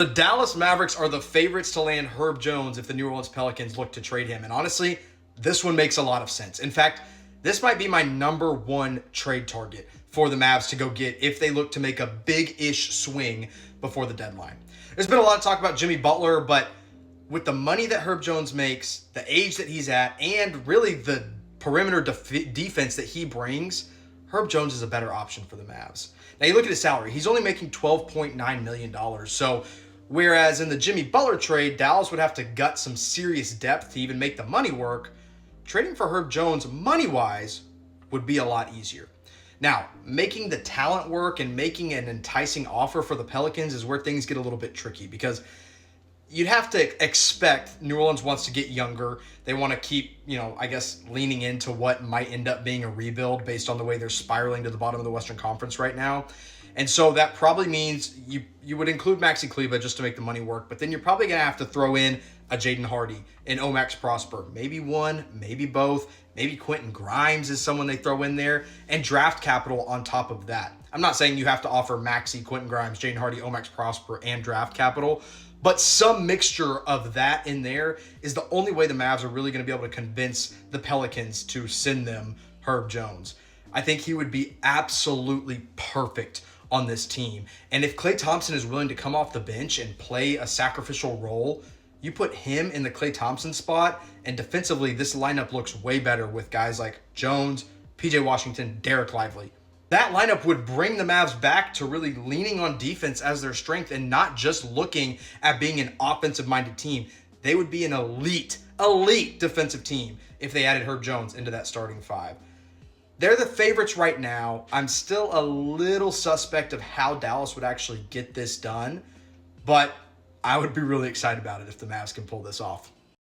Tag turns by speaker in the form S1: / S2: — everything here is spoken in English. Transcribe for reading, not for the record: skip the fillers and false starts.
S1: The Dallas Mavericks are the favorites to land Herb Jones if the New Orleans Pelicans look to trade him. And honestly, this one makes a lot of sense. In fact, this might be my number one trade target for the Mavs to go get if they look to make a big-ish swing before the deadline. There's been a lot of talk about Jimmy Butler, but with the money that Herb Jones makes, the age that he's at, and really the perimeter defense that he brings, Herb Jones is a better option for the Mavs. Now, you look at his salary. He's only making $12.9 million. So, whereas in the Jimmy Butler trade, Dallas would have to gut some serious depth to even make the money work, trading for Herb Jones money-wise would be a lot easier. Now, making the talent work and making an enticing offer for the Pelicans is where things get a little bit tricky, because you'd have to expect New Orleans wants to get younger. They want to keep, I guess, leaning into what might end up being a rebuild based on the way they're spiraling to the bottom of the Western Conference right now. And so that probably means you would include Maxi Kleber just to make the money work, but then you're probably going to have to throw in a Jaden Hardy, an Omax Prosper, maybe one, maybe both, maybe Quentin Grimes is someone they throw in there, and draft capital on top of that. I'm not saying you have to offer Maxi, Quentin Grimes, Jaden Hardy, Omax Prosper, and draft capital, but some mixture of that in there is the only way the Mavs are really going to be able to convince the Pelicans to send them Herb Jones. I think he would be absolutely perfect on this team. And if Klay Thompson is willing to come off the bench and play a sacrificial role, you put him in the Klay Thompson spot, and defensively, this lineup looks way better with guys like Jones, PJ Washington, Derek Lively. That lineup would bring the Mavs back to really leaning on defense as their strength and not just looking at being an offensive-minded team. They would be an elite defensive team if they added Herb Jones into that starting five. They're the favorites right now. I'm still a little suspect of how Dallas would actually get this done, but I would be really excited about it if the Mavs can pull this off.